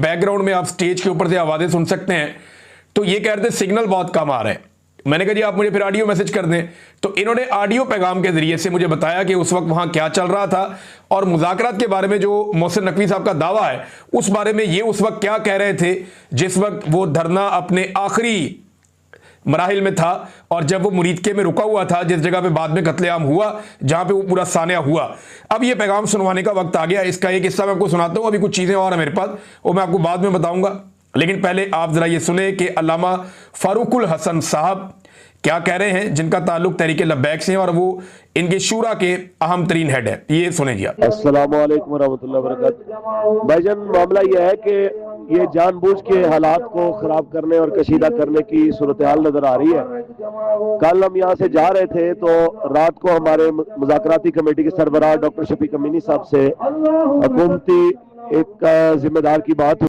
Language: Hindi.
बैकग्राउंड में आप स्टेज के ऊपर से आवाज़ें सुन सकते हैं। तो ये कह रहे थे सिग्नल बहुत कम आ रहा है। मैंने कहा जी आप मुझे फिर ऑडियो मैसेज कर दें। तो इन्होंने ऑडियो पैगाम के जरिए से मुझे बताया कि उस वक्त वहां क्या चल रहा था और मुज़ाकरात के बारे में जो मोहसिन नकवी साहब का दावा है उस बारे में ये उस वक्त क्या कह रहे थे जिस वक्त वो धरना अपने आखिरी मराहिल में था और जब वो मुरीदके में रुका हुआ था जिस जगह पे बाद में कत्लेआम हुआ, जहां पे वो पूरा सानिया हुआ। अब ये पैगाम सुनवाने का वक्त आ गया। इसका एक हिस्सा मैं आपको सुनाता हूं, अभी कुछ चीज़ें और है मेरे पास, वो मैं आपको बाद में बताऊंगा। लेकिन पहले आप जरा ये सुने कि अल्लामा फारूकुल हसन साहब क्या कह रहे हैं, जिनका ताल्लुक तहरीक लब्बैक से है और वो इनके शूरा के अहम तरीन हेड है। ये सुने जी आप। अस्सलाम वालेकुम वरहमतुल्लाहि वबरकातुहू। भाईजान मामला यह है कि ये जानबूझ के हालात को खराब करने और कशीदा करने की सूरत हाल नजर आ रही है। कल हम यहाँ से जा रहे थे तो रात को हमारे मुज़ाकराती कमेटी के सरबराह डॉक्टर शफीक अमीनी साहब से हुकूमती एक जिम्मेदार की बात